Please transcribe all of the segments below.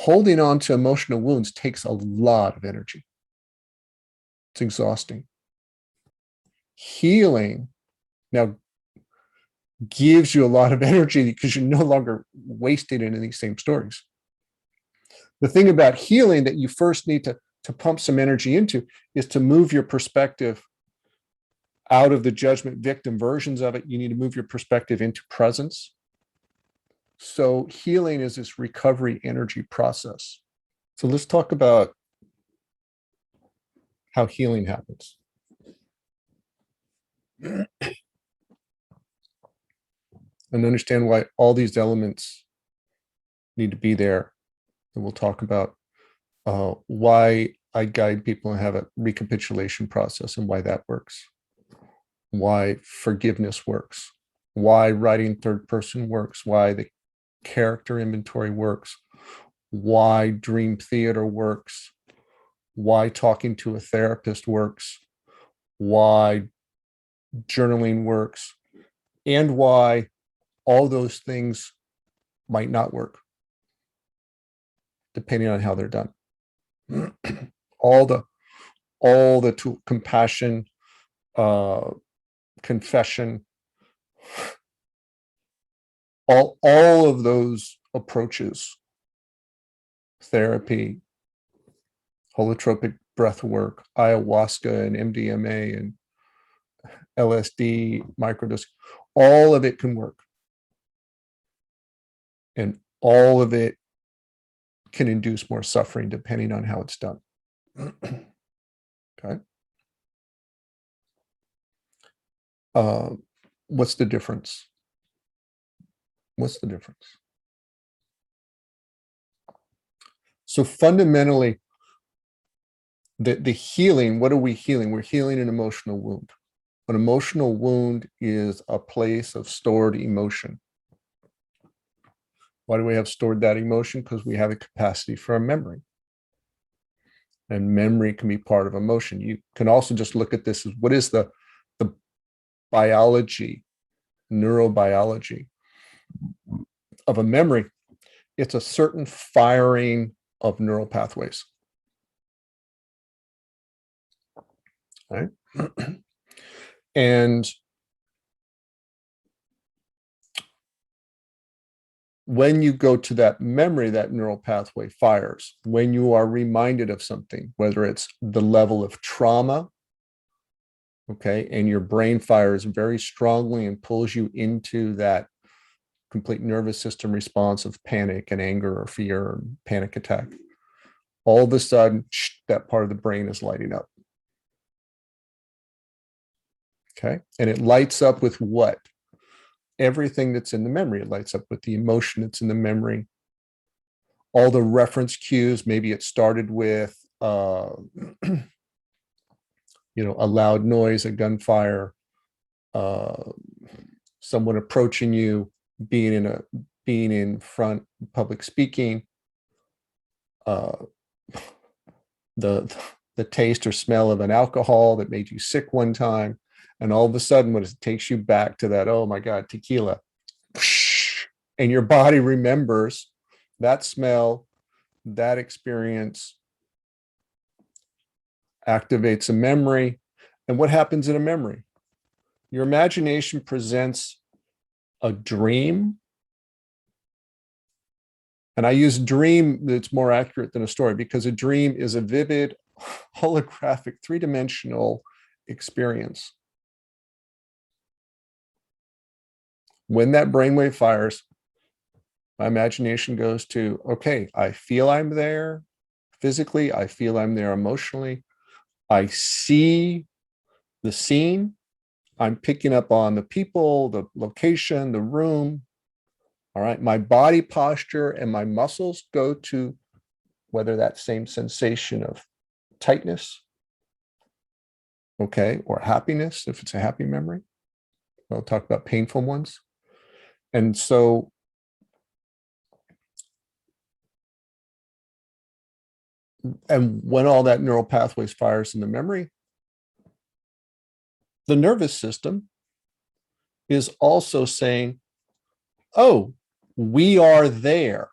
Holding on to emotional wounds takes a lot of energy. It's exhausting. Healing now gives you a lot of energy because you're no longer wasting it in these same stories. The thing about healing that you first need to pump some energy into is to move your perspective out of the judgment victim versions of it. You need to move your perspective into presence. So healing is this recovery energy process. So let's talk about how healing happens. And understand why all these elements need to be there. And we'll talk about why I guide people and have a recapitulation process and why that works. Why forgiveness works. Why writing third person works. Why the character inventory works. Why dream theater works. Why talking to a therapist works. Why journaling works. And why all those things might not work, depending on how they're done. all the compassion, confession, all of those approaches, therapy, holotropic breath work, ayahuasca and MDMA and LSD, microdose, all of it can work. And all of it can induce more suffering depending on how it's done. Okay. What's the difference? What's the difference? So fundamentally, the healing, what are we healing? We're healing an emotional wound. An emotional wound is a place of stored emotion. Why do we have stored that emotion? Because we have a capacity for a memory. And memory can be part of emotion. You can also just look at this as what is the biology, neurobiology of a memory. It's a certain firing of neural pathways. Right? And when you go to that memory, that neural pathway fires. When you are reminded of something, whether it's the level of trauma, okay, and your brain fires very strongly and pulls you into that complete nervous system response of panic and anger or fear or panic attack, all of a sudden, that part of the brain is lighting up. Okay, and it lights up with what? Everything that's in the memory. It lights up with the emotion that's in the memory. All the reference cues, maybe it started with, a loud noise, a gunfire, someone approaching you, being in front, public speaking, the taste or smell of an alcohol that made you sick one time. And all of a sudden, when it takes you back to that, oh my God, tequila, and your body remembers that smell, that experience, activates a memory. And what happens in a memory? Your imagination presents a dream. And I use dream that's more accurate than a story because a dream is a vivid, holographic, three-dimensional experience. When that brainwave fires, my imagination goes to, okay, I feel I'm there physically. I feel I'm there emotionally. I see the scene. I'm picking up on the people, the location, the room. All right. My body posture and my muscles go to whether that same sensation of tightness, okay, or happiness, if it's a happy memory. We'll talk about painful ones. And so and when all that neural pathways fires in the memory, the nervous system is also saying, oh, we are there.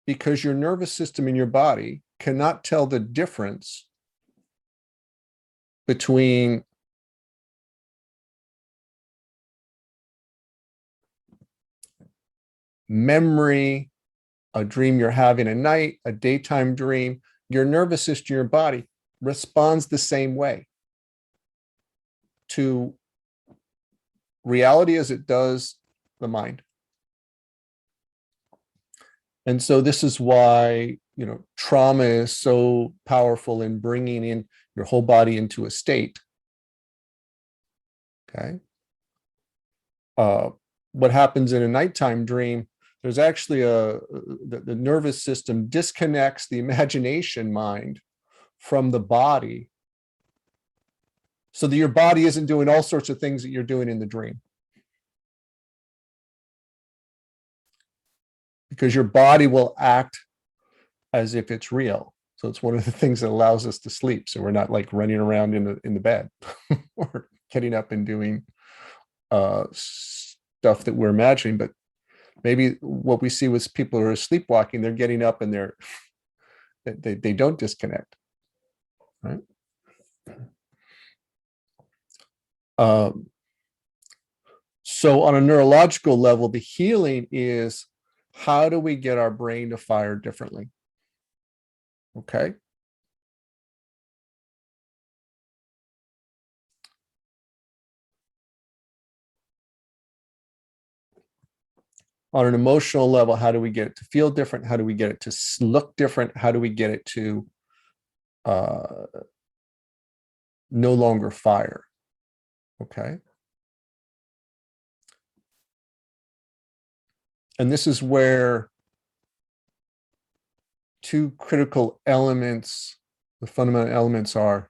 because your nervous system in your body cannot tell the difference between memory, a dream you're having at night, a daytime dream. Your nervous system, your body responds the same way to reality as it does the mind. And so this is why, trauma is so powerful in bringing in your whole body into a state. Okay. What happens in a nighttime dream, there's actually the nervous system disconnects the imagination mind from the body so that your body isn't doing all sorts of things that you're doing in the dream. Because your body will act as if it's real. So it's one of the things that allows us to sleep. So we're not like running around in the bed or getting up and doing stuff that we're imagining. But maybe what we see with people who are sleepwalking, they're getting up and they don't disconnect, right? So on a neurological level, the healing is, how do we get our brain to fire differently? Okay. On an emotional level, how do we get it to feel different? How do we get it to look different? How do we get it to no longer fire? Okay. And this is where two critical elements, the fundamental elements, are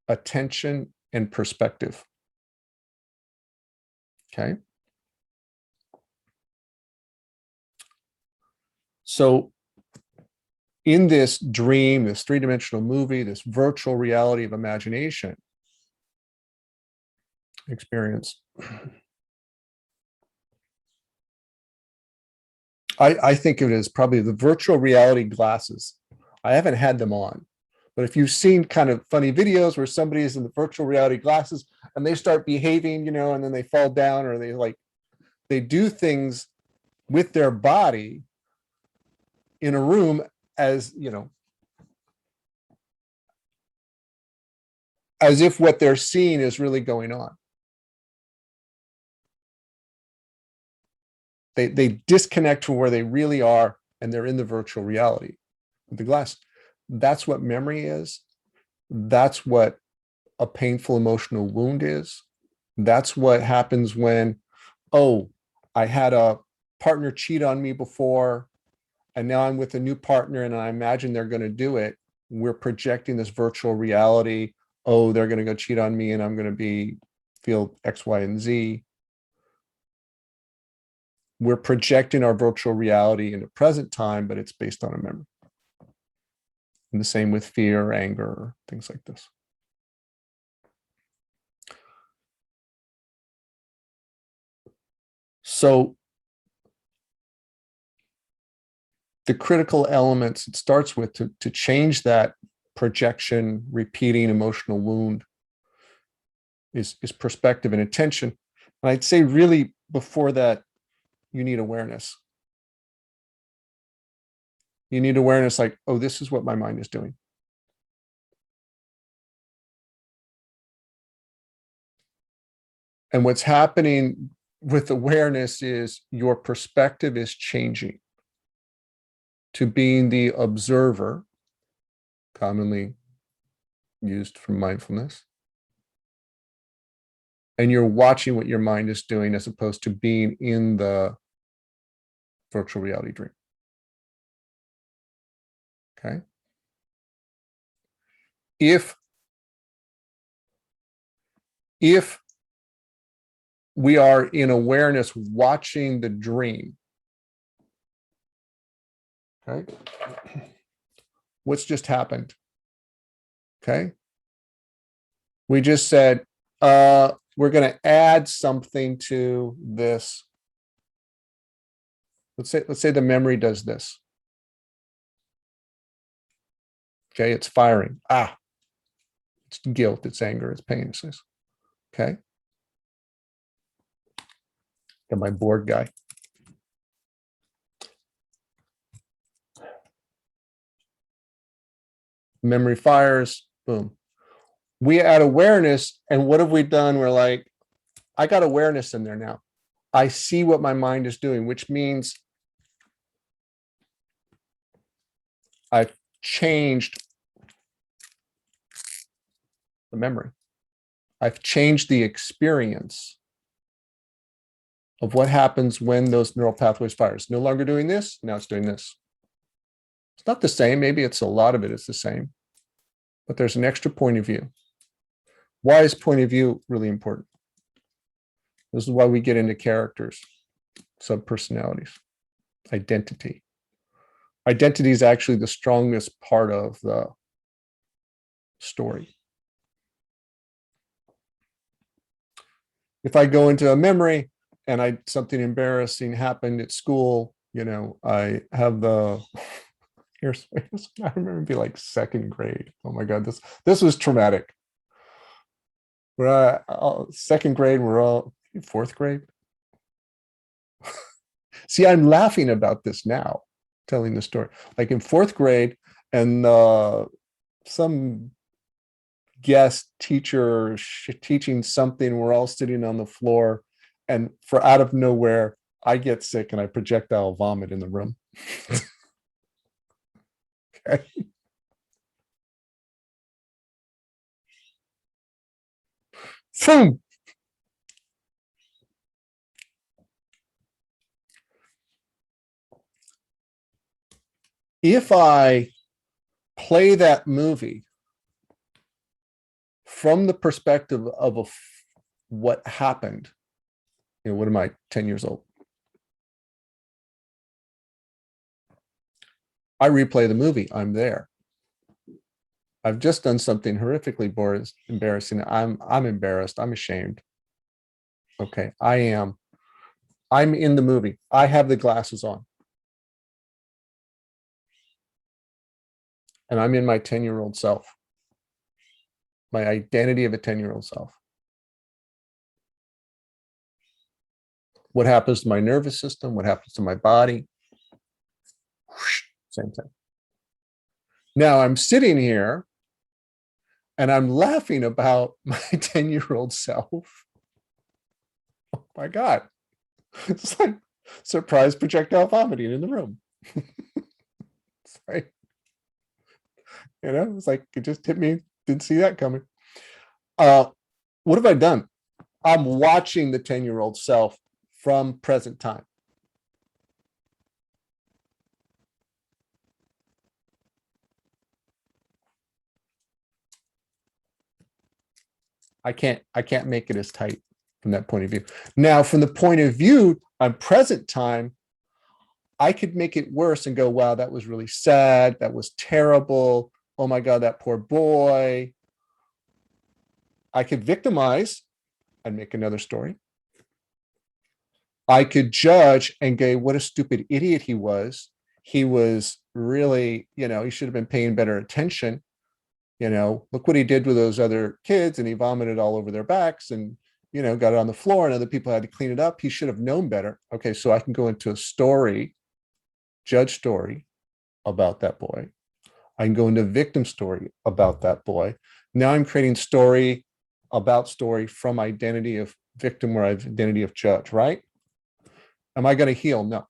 attention and perspective. Okay. So in this dream, this three-dimensional movie, this virtual reality of imagination experience, I think of it as probably the virtual reality glasses. I haven't had them on, but if you've seen kind of funny videos where somebody is in the virtual reality glasses and they start behaving, and then they fall down, or they do things with their body in a room as if what they're seeing is really going on. They disconnect from where they really are, and they're in the virtual reality with the glass. That's what memory is. That's what a painful emotional wound is. That's what happens when, I had a partner cheat on me before, and now I'm with a new partner and I imagine they're going to do it. We're projecting this virtual reality. They're going to go cheat on me and I'm going to feel X, Y, and Z. We're projecting our virtual reality into present time, but it's based on a memory. And the same with fear, anger, things like this. So the critical elements it starts with to change that projection, repeating emotional wound is perspective and attention. And I'd say really before that, you need awareness. You need awareness like, this is what my mind is doing. And what's happening with awareness is your perspective is changing to being the observer, commonly used for mindfulness. And you're watching what your mind is doing as opposed to being in the virtual reality dream. Okay. If we are in awareness watching the dream, okay, what's just happened? Okay. We just said, we're going to add something to this. Let's say the memory does this. Okay, it's firing. It's guilt, it's anger, it's pain. It's this. Okay. Got my board guy. Memory fires, boom. We add awareness, and what have we done? We're like, I got awareness in there now. I see what my mind is doing, which means I've changed the memory. I've changed the experience of what happens when those neural pathways fire. It's no longer doing this, now it's doing this. It's not the same, maybe it's a lot of it is the same, but there's an extra point of view. Why is point of view really important? This is why we get into characters, subpersonalities, identity. Identity is actually the strongest part of the story. If I go into a memory and something embarrassing happened at school, I have here's I remember it'd be like second grade. Oh my God, this was traumatic. We're second grade, we're all fourth grade. See, I'm laughing about this now, telling the story. Like in fourth grade, and some guest teacher teaching something, we're all sitting on the floor, and for out of nowhere, I get sick and I projectile vomit in the room. Okay. Boom. If I play that movie from the perspective of what happened, what am I, 10 years old? I replay the movie, I'm there. I've just done something horrifically embarrassing. I'm embarrassed, I'm ashamed. Okay, I'm in the movie. I have the glasses on. And I'm in my 10-year-old self, my identity of a 10-year-old self. What happens to my nervous system? What happens to my body? Same thing. Now I'm sitting here and I'm laughing about my 10-year-old self. Oh my God. It's like surprise projectile vomiting in the room. It's like, it's like it just hit me, didn't see that coming. What have I done? I'm watching the 10-year-old self from present time. I can't make it as tight from that point of view. Now, from the point of view on present time, I could make it worse and go, wow, that was really sad. That was terrible. Oh my God, that poor boy. I could victimize and make another story. I could judge and go, what a stupid idiot he was. He was really, he should have been paying better attention. Look what he did with those other kids, and he vomited all over their backs and, got it on the floor and other people had to clean it up. He should have known better. Okay, so I can go into a story, judge story about that boy. I can go into victim story about that boy. Now I'm creating story about story from identity of victim or identity of judge, right? Am I going to heal? No.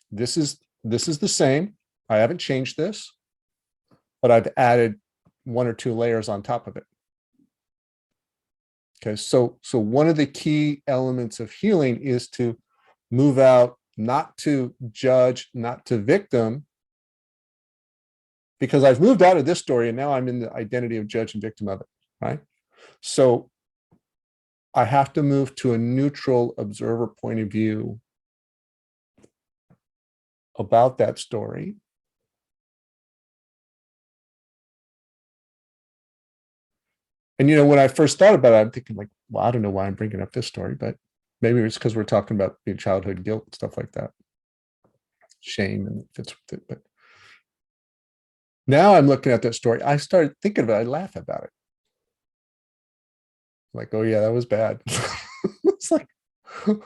This is the same. I haven't changed this, but I've added one or two layers on top of it. Okay, so one of the key elements of healing is to move out, not to judge, not to victim, because I've moved out of this story and now I'm in the identity of judge and victim of it, right? So I have to move to a neutral observer point of view about that story. And, when I first thought about it, I'm thinking like, well, I don't know why I'm bringing up this story, but maybe it's because we're talking about childhood guilt and stuff like that. Shame and fits with it. But Now I'm looking at that story. I started thinking about it. I laugh about it. Like, oh yeah, that was bad. It's like, oh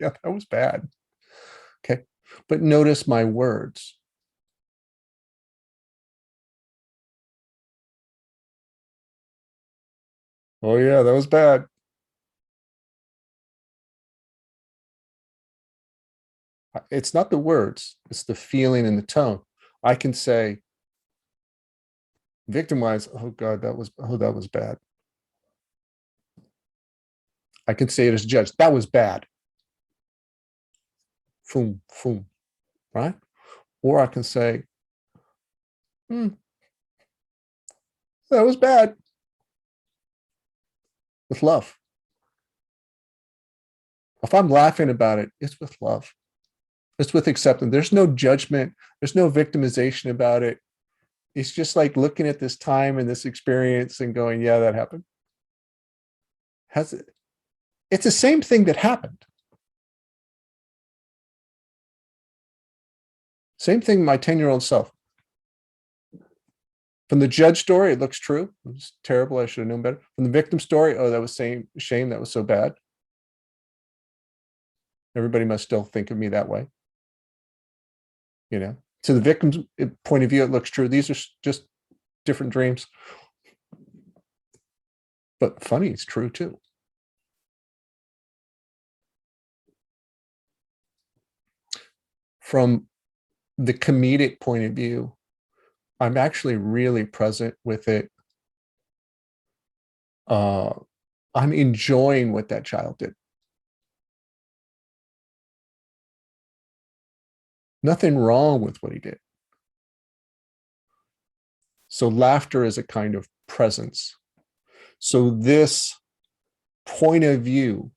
yeah, that was bad. Okay. But notice my words. Oh yeah, that was bad. It's not the words, it's the feeling and the tone. I can say, victim-wise, oh God, that was bad. I can say it as a judge, that was bad. Boom, boom, right? Or I can say, hmm, that was bad, with love. If I'm laughing about it, it's with love. It's with acceptance. There's no judgment. There's no victimization about it. It's just like looking at this time and this experience and going, yeah, that happened. Has it? It's the same thing that happened. Same thing, my 10-year-old self. From the judge story, it looks true. It was terrible. I should have known better. From the victim story, oh, that was shame. That was so bad. Everybody must still think of me that way. You know, to the victim's point of view, it looks true. These are just different dreams. But funny, it's true too. From the comedic point of view, I'm actually really present with it. I'm enjoying what that child did. Nothing wrong with what he did. So laughter is a kind of presence. So this point of view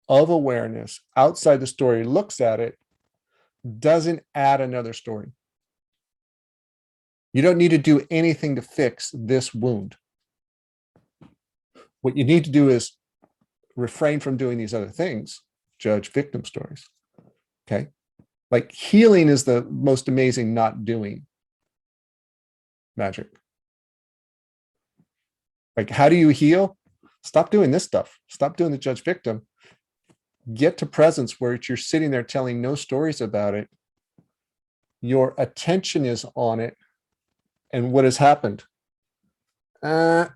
of awareness outside the story looks at it, doesn't add another story. You don't need to do anything to fix this wound. What you need to do is refrain from doing these other things, judge victim stories. Okay. Like healing is the most amazing not doing magic. Like, how do you heal? Stop doing this stuff. Stop doing the judge victim. Get to presence where you're sitting there telling no stories about it. Your attention is on it. And what has happened? The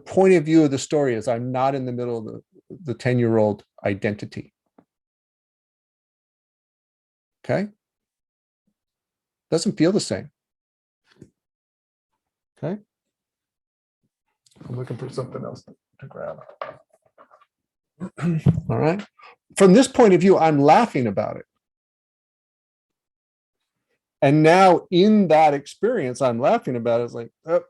point of view of the story is I'm not in the middle of the 10-year-old identity. Okay. Doesn't feel the same. Okay. I'm looking for something else to grab. All right. From this point of view, I'm laughing about it. And now in that experience, I'm laughing about it. It's like, oh.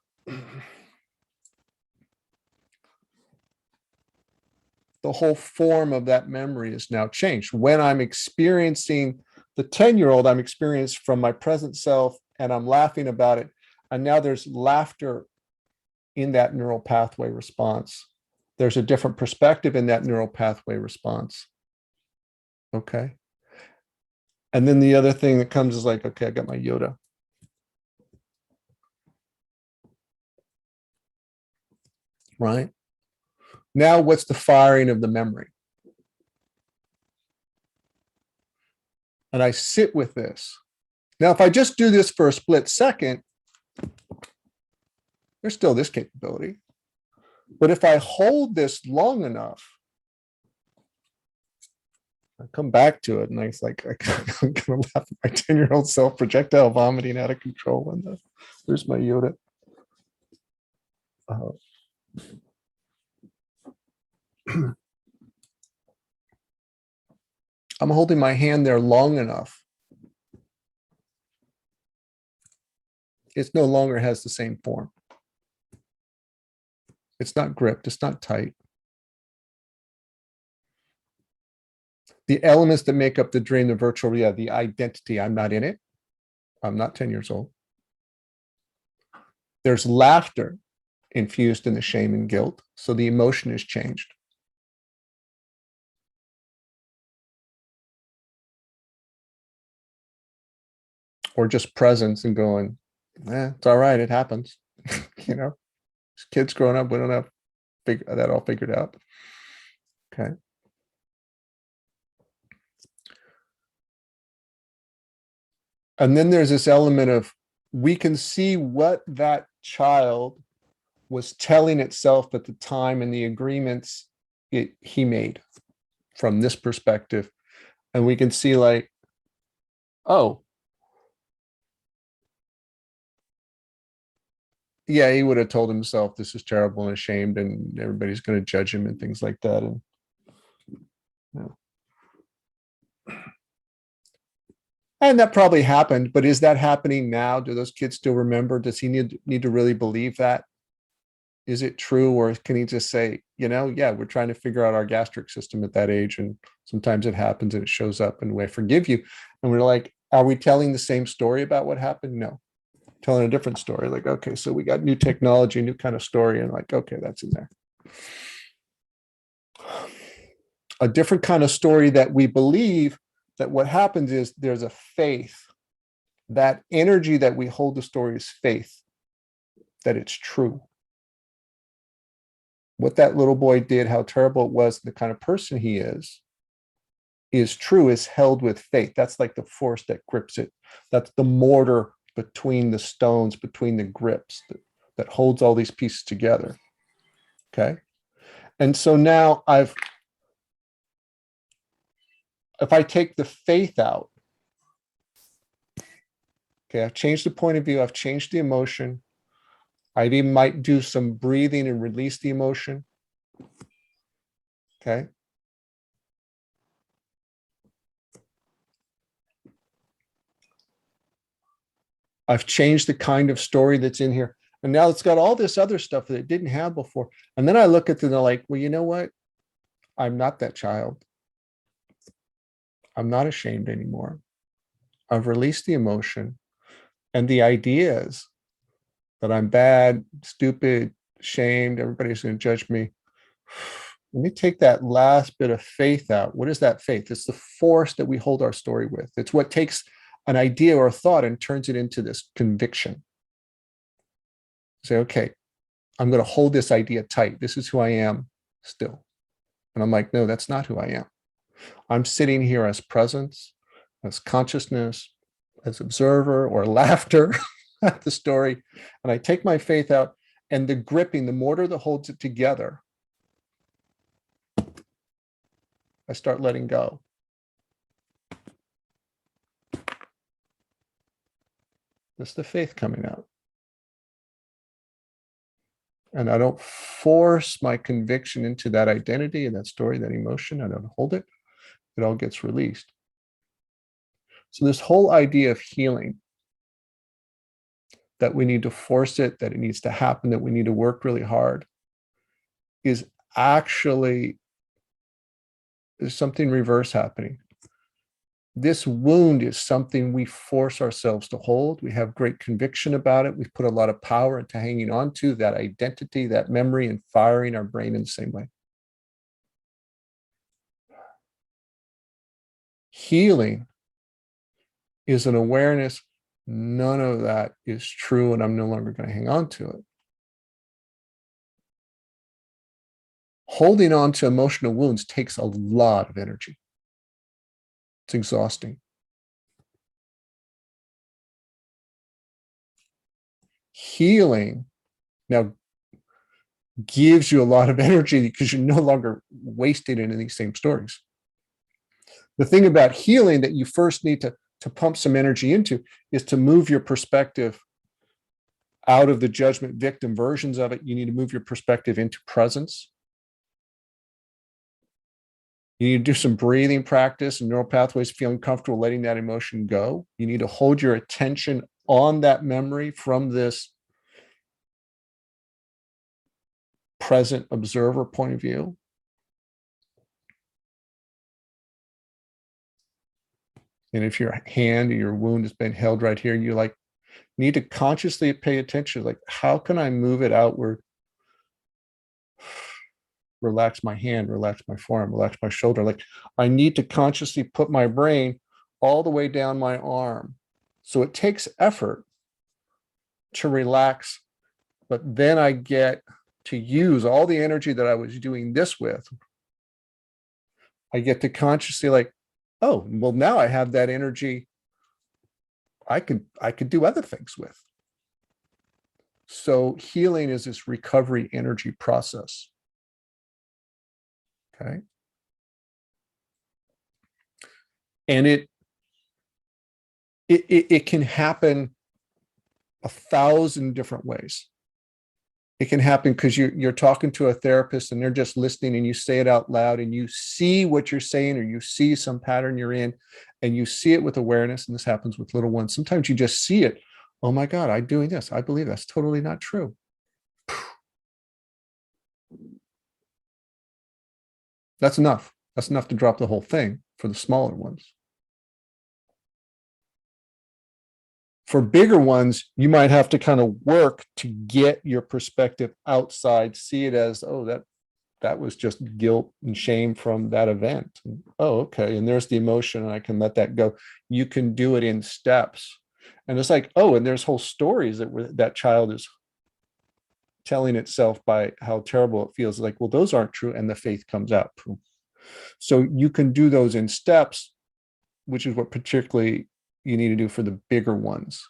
The whole form of that memory is now changed. When I'm experiencing the 10-year-old, I'm experiencing from my present self and I'm laughing about it. And now there's laughter in that neural pathway response. There's a different perspective in that neural pathway response. Okay. And then the other thing that comes is like, okay, I got my Yoda. Right? Now what's the firing of the memory? And I sit with this. Now, if I just do this for a split second, there's still this capability. But if I hold this long enough, I come back to it and it's like, I'm going to laugh at my 10-year-old self projectile vomiting out of control. And there's my Yoda. I'm holding my hand there long enough. It no longer has the same form. It's not gripped. It's not tight. The elements that make up the dream, the virtual reality, the identity, I'm not in it. I'm not 10 years old. There's laughter infused in the shame and guilt. So the emotion is changed. or just presence and going, it's all right, it happens. You know, kids growing up, we don't have that all figured out. Okay. And then there's this element of, we can see what that child was telling itself at the time and the agreements he made from this perspective. And we can see like, oh, yeah, he would have told himself this is terrible and ashamed and everybody's going to judge him and things like that. And and that probably happened, but is that happening now? Do those kids still remember? Does he need to really believe that? Is it true? Or can he just say, yeah, we're trying to figure out our gastric system at that age. And sometimes it happens and it shows up and we forgive you. And we're like, are we telling the same story about what happened? No, telling a different story. Like, okay, so we got new technology, new kind of story. And like, okay, that's in there. A different kind of story that we believe that what happens is there's a faith. That energy that we hold the story is faith, that it's true. What that little boy did, how terrible it was, the kind of person he is true, is held with faith. That's like the force that grips it. That's the mortar between the stones, between the grips that holds all these pieces together. Okay. And so now if I take the faith out, okay, I've changed the point of view, I've changed the emotion. I even might do some breathing and release the emotion. Okay. I've changed the kind of story that's in here. And now it's got all this other stuff that it didn't have before. And then I look at it and they're like, well, you know what? I'm not that child. I'm not ashamed anymore. I've released the emotion. And the ideas that I'm bad, stupid, shamed, everybody's going to judge me. Let me take that last bit of faith out. What is that faith? It's the force that we hold our story with. It's what takes an idea or a thought and turns it into this conviction. Say, okay, I'm going to hold this idea tight. This is who I am still. And I'm like, no, that's not who I am. I'm sitting here as presence, as consciousness, as observer or laughter at the story. And I take my faith out, and the gripping, the mortar that holds it together, I start letting go. That's the faith coming out. And I don't force my conviction into that identity and that story, that emotion. I don't hold it. It all gets released. So this whole idea of healing, that we need to force it, that it needs to happen, that we need to work really hard, is actually, there's something reverse happening. This wound is something we force ourselves to hold. We have great conviction about it. We put a lot of power into hanging on to that identity, that memory, and firing our brain in the same way. Healing is an awareness, none of that is true, and I'm no longer going to hang on to it. Holding on to emotional wounds takes a lot of energy. It's exhausting. Healing now gives you a lot of energy because you're no longer wasting it in these same stories. The thing about healing that you first need to pump some energy into is to move your perspective out of the judgment victim versions of it. You need to move your perspective into presence. You need to do some breathing practice and neural pathways, feeling comfortable letting that emotion go. You need to hold your attention on that memory from this present observer point of view. And if your hand or your wound has been held right here, you like need to consciously pay attention. Like, how can I move it outward? Relax my hand, relax my forearm, relax my shoulder. Like, I need to consciously put my brain all the way down my arm So it takes effort to relax, but then I get to use all the energy that I was doing this with. I get to consciously like, oh, well, now I have that energy I could do other things with. So healing is this recovery energy process. Okay. And it can happen 1,000 different ways. It can happen because you're talking to a therapist and they're just listening, and you say it out loud and you see what you're saying, or you see some pattern you're in and you see it with awareness. And this happens with little ones. Sometimes you just see it. Oh my God, I'm doing this. I believe that's totally not true. That's enough. That's enough to drop the whole thing for the smaller ones. For bigger ones, you might have to kind of work to get your perspective outside, see it as, oh, that was just guilt and shame from that event. Oh, okay. And there's the emotion, and I can let that go. You can do it in steps. And it's like, oh, and there's whole stories that child is telling itself by how terrible it feels. Like, well, those aren't true. And the faith comes out. So you can do those in steps, which is what particularly you need to do for the bigger ones.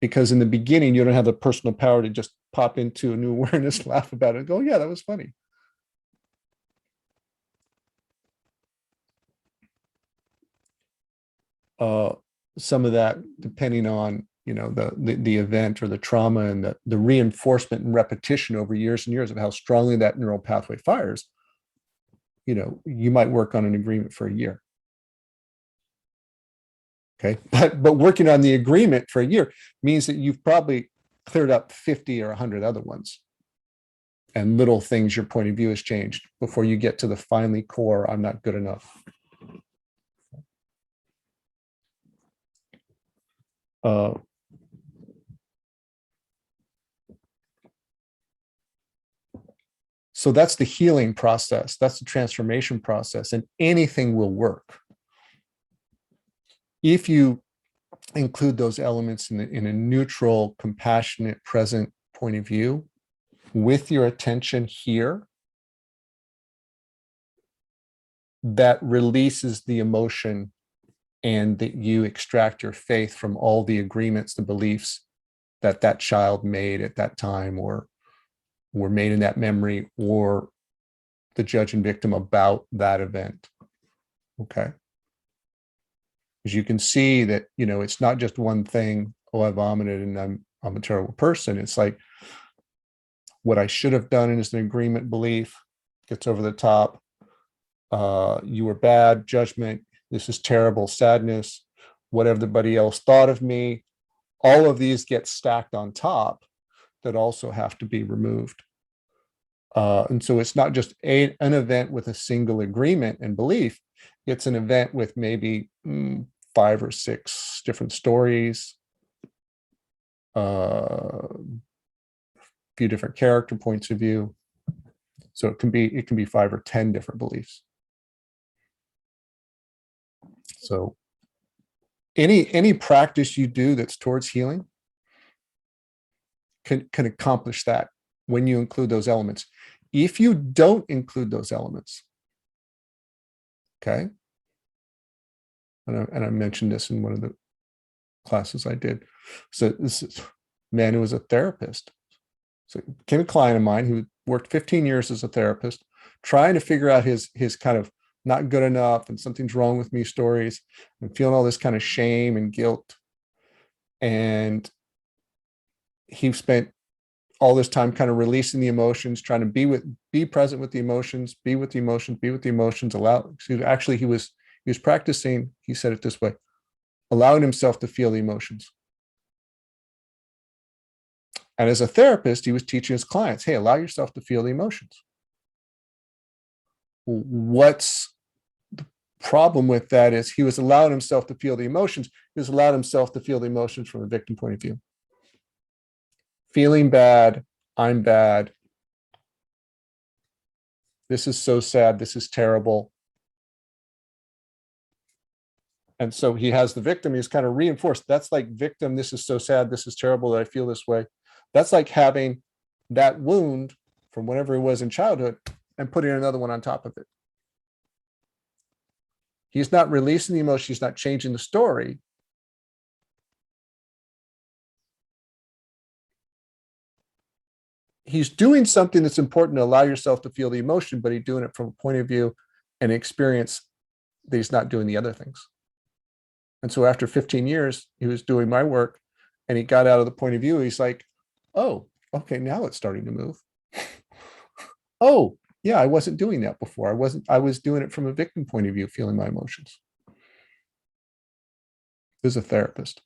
Because in the beginning, you don't have the personal power to just pop into a new awareness, laugh about it, and go, yeah, that was funny. Some of that, depending on the event or the trauma, and the reinforcement and repetition over years and years of how strongly that neural pathway fires, you might work on an agreement for a year. Okay, but working on the agreement for a year means that you've probably cleared up 50 or 100 other ones, and little things your point of view has changed before you get to the finally core, I'm not good enough. So that's the healing process. That's the transformation process, and anything will work if you include those elements in a neutral, compassionate, present point of view with your attention here. That releases the emotion, and that you extract your faith from all the agreements, the beliefs that child made at that time, or were made in that memory, or the judge and victim about that event. Okay. Because you can see that, it's not just one thing. Oh, I vomited and I'm a terrible person. It's like, what I should have done is an agreement belief, gets over the top. You were bad, judgment, this is terrible, sadness, what everybody else thought of me. All of these get stacked on top that also have to be removed. And so it's not just an event with a single agreement and belief. It's an event with maybe 5 or 6 different stories, a few different character points of view. So it can be 5 or 10 different beliefs. So any practice you do that's towards healing can accomplish that when you include those elements. If you don't include those elements, okay, and I mentioned this in one of the classes I did. So this is a man who was a therapist. So came a client of mine who worked 15 years as a therapist, trying to figure out his kind of not good enough and something's wrong with me stories, and feeling all this kind of shame and guilt. And he spent all this time kind of releasing the emotions, trying to be present with the emotions, be with the emotions, allow. Actually, he was practicing, he said it this way, allowing himself to feel the emotions. And as a therapist, he was teaching his clients, hey, allow yourself to feel the emotions. What's the problem with that is he was allowing himself to feel the emotions. He was allowed himself to feel the emotions from a victim point of view. Feeling bad, I'm bad. This is so sad. This is terrible. And so he has the victim, he's kind of reinforced. That's like victim, this is so sad, this is terrible that I feel this way. That's like having that wound from whatever it was in childhood and putting another one on top of it. He's not releasing the emotion, he's not changing the story. He's doing something that's important to allow yourself to feel the emotion, but he's doing it from a point of view and experience that he's not doing the other things. And so after 15 years, he was doing my work and he got out of the point of view. He's like, oh, okay, now it's starting to move. Oh, yeah, I wasn't doing that before. I was doing it from a victim point of view, feeling my emotions. This is a therapist.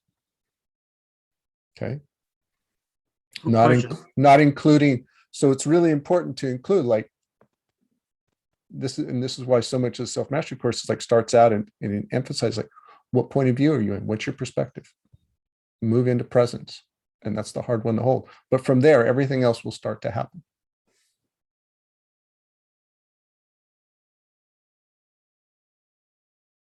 Okay. Not including, so it's really important to include like this, and this is why so much of the self-mastery course is like starts out and emphasize like, what point of view are you in? What's your perspective? Move into presence. And that's the hard one to hold. But from there, everything else will start to happen.